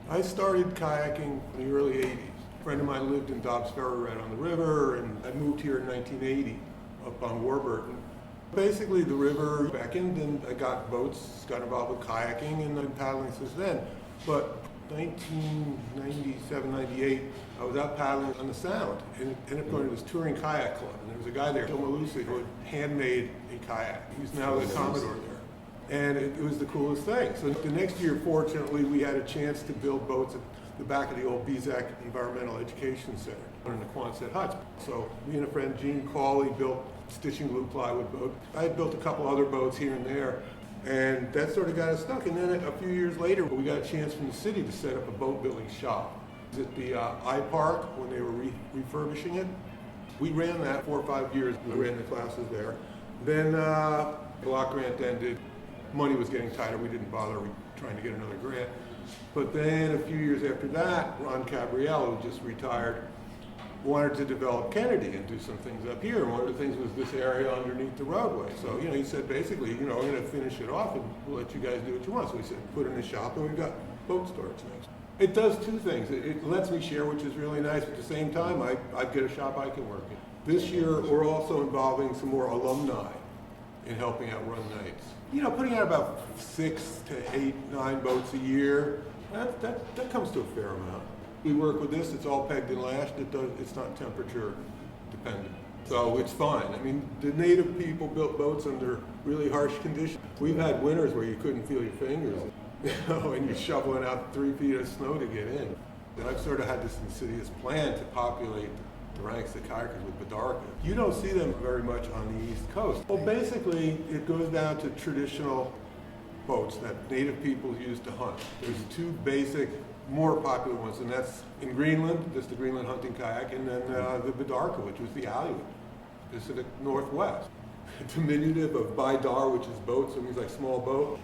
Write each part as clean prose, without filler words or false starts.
I started kayaking in the early 80s. A friend of mine lived in Dobbs Ferry right on the river, and I moved here in 1980 up on Warburton. Basically the river beckoned and I got boats, got involved with kayaking, and I've been paddling since then. But 1997, 98, I was out paddling on the Sound and ended up going to this touring kayak club. And there was a guy there, Gilman, who had handmade a kayak. He's now the Commodore there. And it was the coolest thing. So the next year, fortunately, we had a chance to build boats at the back of the old BZAC Environmental Education Center in the Quonset huts. So me and a friend, Gene Cawley, built stitching glue plywood boat. I had built a couple other boats here and there, and that sort of got us stuck. And then a few years later, we got a chance from the city to set up a boat building shop. It was at the I-Park when they were refurbishing it. We ran that 4 or 5 years. We ran the classes there. Then the block grant ended. Money was getting tighter. We didn't bother trying to get another grant. But then a few years after that, Ron Cabriel, who just retired, wanted to develop Kennedy and do some things up here. And one of the things was this area underneath the roadway. So, he said basically, I'm going to finish it off and we'll let you guys do what you want. So we said, put in a shop and we've got boat storage next. It does two things. It lets me share, which is really nice. At the same time, I get a shop I can work in. This year, we're also involving some more alumni in helping out run nights. Putting out about 6 to 8, 9 boats a year, that comes to a fair amount. We work with this, it's all pegged and lashed, it's not temperature dependent. So it's fine. The native people built boats under really harsh conditions. We've had winters where you couldn't feel your fingers, and you're shoveling out 3 feet of snow to get in. And I've sort of had this insidious plan to populate the ranks of kayakers with Bidarka. You don't see them very much on the East Coast. Well, basically, it goes down to traditional boats that native people use to hunt. There's 2 basic, more popular ones, and that's in Greenland, just the Greenland hunting kayak, and then the Bidarka, which was the Aleut, Pacific Northwest. Diminutive of Bidar, which is boat, so it means like small boat.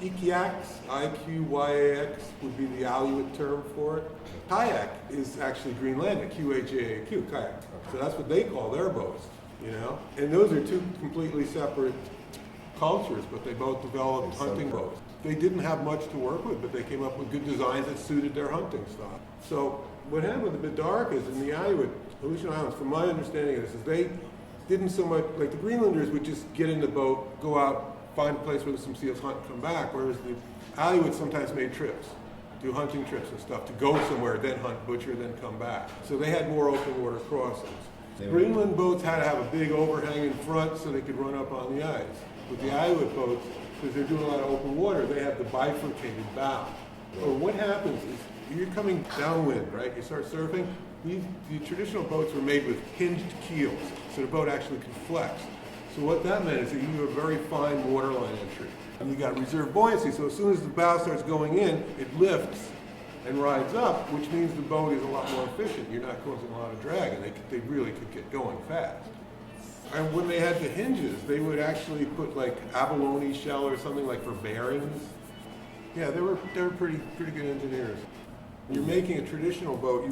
Ikiax, I-Q-Y-A-X, would be the Aleut term for it. Kayak is actually Greenlandic, Q-H-A-A-Q, kayak. So that's what they call their boats, And those are 2 completely separate cultures, but they both developed hunting boats. They didn't have much to work with, but they came up with good designs that suited their hunting style. So what happened with the Bidarkas and the Aleut, Aleutian Islands, from my understanding of this, is they didn't so much, like the Greenlanders would just get in the boat, go out, find a place where there's some seals, hunt, come back, whereas the Aleut sometimes made trips, do hunting trips and stuff, to go somewhere, then hunt, butcher, then come back. So they had more open water crossings. Greenland boats had to have a big overhang in front so they could run up on the ice. With the Aleut boats, because they're doing a lot of open water, they have the bifurcated bow. So what happens is, you're coming downwind, right? You start surfing. The traditional boats were made with hinged keels, so the boat actually could flex. So what that meant is that you have a very fine waterline entry. And you got reserve buoyancy, so as soon as the bow starts going in, it lifts and rides up, which means the boat is a lot more efficient. You're not causing a lot of drag, and they really could get going fast. And when they had the hinges, they would actually put like abalone shell or something like for bearings. Yeah, they were pretty good engineers. When you're making a traditional boat,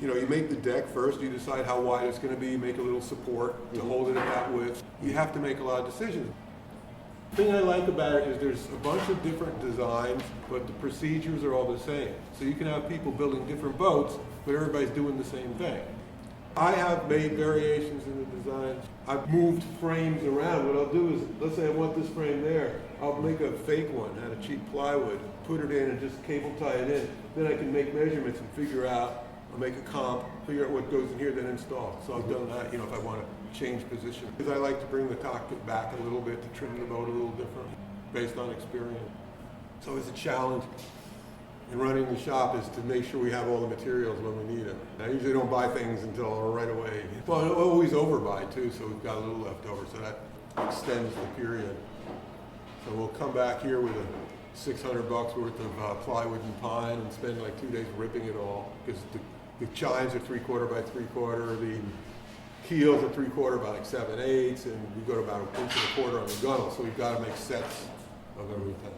you make the deck first, you decide how wide it's going to be, you make a little support to hold it at that width. You have to make a lot of decisions. The thing I like about it is there's a bunch of different designs, but the procedures are all the same. So you can have people building different boats, but everybody's doing the same thing. I have made variations in the design. I've moved frames around. What I'll do is, let's say I want this frame there, I'll make a fake one out of cheap plywood, put it in and just cable tie it in. Then I can make measurements and figure out, I'll make a comp, figure out what goes in here, then install. So I've done that, if I want to change position. Because I like to bring the cockpit back a little bit to trim the boat a little different based on experience. So it's a challenge in running the shop is to make sure we have all the materials when we need them. I usually don't buy things until right away. Well, I always overbuy too, so we've got a little left over, so that extends the period. So we'll come back here with a $600 worth of plywood and pine and spend like 2 days ripping it all, because the chines are 3/4 by 3/4, the keels are 3/4 by like 7/8, and we go to about 1 1/4 on the gunnel, so we've got to make sets of everything.